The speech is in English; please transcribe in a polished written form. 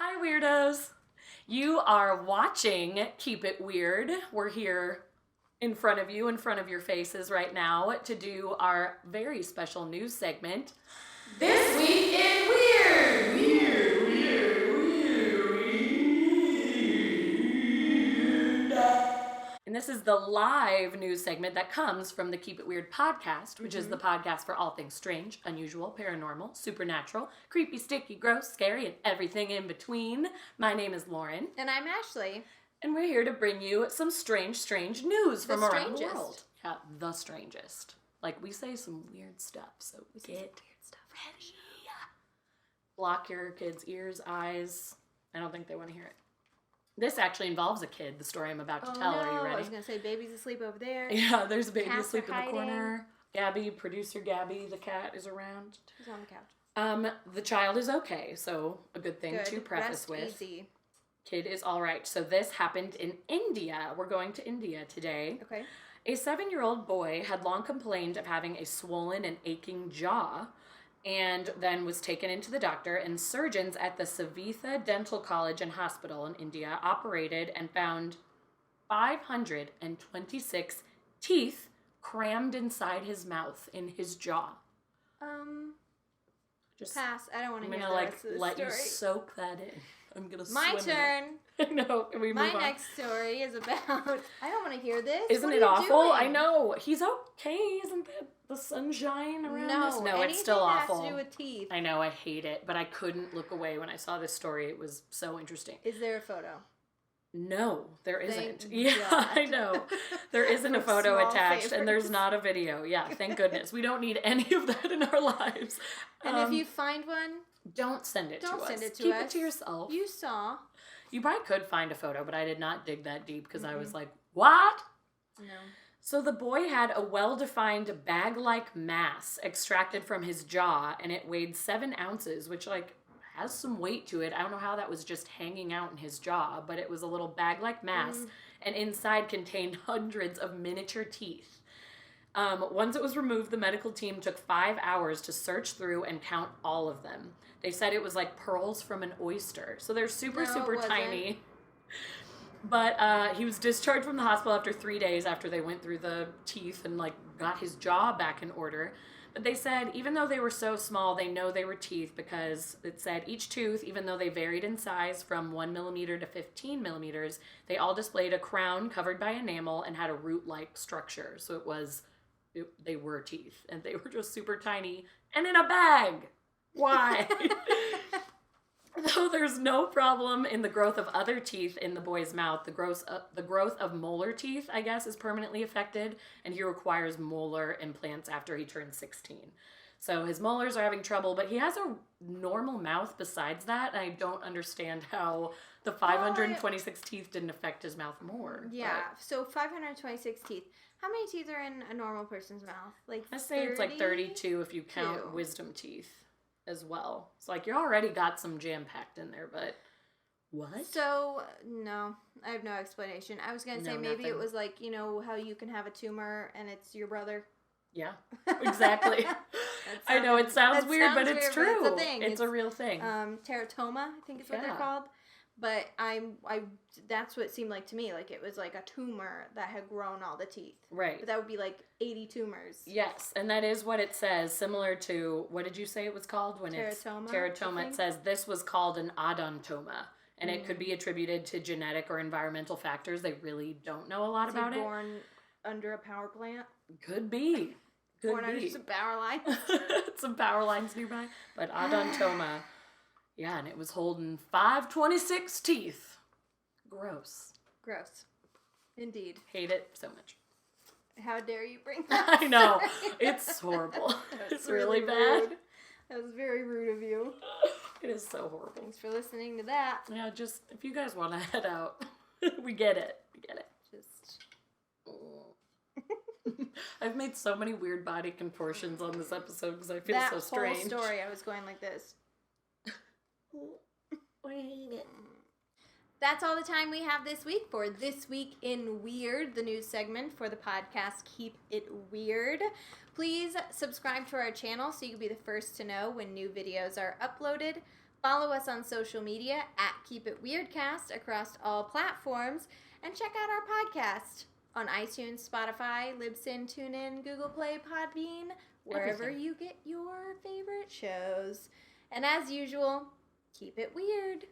Hi, Weirdos. You are watching Keep It Weird. We're here in front of you, in front of your faces right now to do our very special news segment, This Week in Weird! Weird. And this is the live news segment that comes from the Keep It Weird podcast, which is the podcast for all things strange, unusual, paranormal, supernatural, creepy, sticky, gross, scary, and everything in between. My name is Lauren. And I'm Ashley. And we're here to bring you some strange news from around the world. Yeah, the strangest. Like, we say some weird stuff, so get weird stuff ready. Block your kids' ears, eyes. I don't think they want to hear it. This actually involves a kid, the story I'm about to tell. No. Are you ready? I was going to say baby's asleep over there. Yeah, there's a baby Cats asleep in the hiding. corner. Gabby, producer Gabby, the cat, is around. She's on the couch. The child is okay, so a good thing to preface Rest with. easy. Kid is all right. So this happened in India. We're going to India today. Okay. A 7-year-old boy had long complained of having a swollen and aching jaw, and then was taken into the doctor, and surgeons at the Savitha Dental College and Hospital in India operated and found 526 teeth crammed inside his mouth, in his jaw. Just pass. I don't want to hear I'm the gonna rest of the let story. you soak that in. I'm gonna My swim turn. in it. No, can we move My on? next story is about... I don't want to hear this. Isn't What it are you awful? doing? I know. He's okay. Isn't that the sunshine around this? No, it's still awful. Anything has to do with teeth. I know. I hate it, but I couldn't look away when I saw this story. It was so interesting. Is there a photo? No, there isn't. Thank Yeah, God. I know. There isn't a photo Small attached, and there's favorites. not a video. Yeah, thank goodness. We don't need any of that in our lives. And if you find one, don't send it to us. don't send it to Keep us. it to yourself. You saw. You probably could find a photo, but I did not dig that deep because I was like, what? No. So the boy had a well-defined bag-like mass extracted from his jaw, and it weighed 7 ounces, which, like, has some weight to it. I don't know how that was just hanging out in his jaw, but it was a little bag-like mass, and inside contained hundreds of miniature teeth. Once it was removed, the medical team took 5 hours to search through and count all of them. They said it was like pearls from an oyster. So they're super tiny. But he was discharged from the hospital after 3 days after they went through the teeth and, like, got his jaw back in order. But they said even though they were so small, they know they were teeth because it said each tooth, even though they varied in size from 1 millimeter to 15 millimeters, they all displayed a crown covered by enamel and had a root-like structure. So they were teeth, and they were just super tiny and in a bag. Why? Though there's no problem in the growth of other teeth in the boy's mouth, the growth of molar teeth, I guess, is permanently affected, and he requires molar implants after he turns 16. So his molars are having trouble, but he has a normal mouth besides that, and I don't understand how the 526 teeth didn't affect his mouth more. Yeah, so 526 teeth. How many teeth are in a normal person's mouth? Like, I say it's like 32 if you count wisdom teeth as well. It's like you already got some jam-packed in there, but what? So, no, I have no explanation. I was going to say maybe nothing. it was like, you know, how you can have a tumor and it's your brother. Yeah, exactly. I know it sounds weird, but it's true. But it's a thing. It's a real thing. Teratoma, I think is what they're called. But that's what it seemed like to me. Like it was like a tumor that had grown all the teeth. Right. But that would be like 80 tumors. Yes, and that is what it says. Similar to, what did you say it was called? When Teratoma. It's teratoma. It says this was called an odontoma. And it could be attributed to genetic or environmental factors. They really don't know a lot about it. Born under a power plant. Could be. Born under some power lines. Some power lines nearby. But odontoma. Yeah, and it was holding 526 teeth. Gross. Gross. Indeed. Hate it so much. How dare you bring that? I know. It's horrible. It's really bad. Rude. That was very rude of you. It is so horrible. Thanks for listening to that. Yeah, just, if you guys want to head out, we get it. We get it. Just... I've made so many weird body contortions on this episode because I feel that so strange. That whole story, I was going like this. I hate it. That's all the time we have this week for This Week in Weird, the news segment for the podcast Keep It Weird. Please subscribe to our channel so you can be the first to know when new videos are uploaded. Follow us on social media at Keep It Weirdcast across all platforms, and check out our podcast on iTunes, Spotify, Libsyn, TuneIn, GooglePlay, Podbean, wherever you get your favorite shows. And as usual, keep it weird.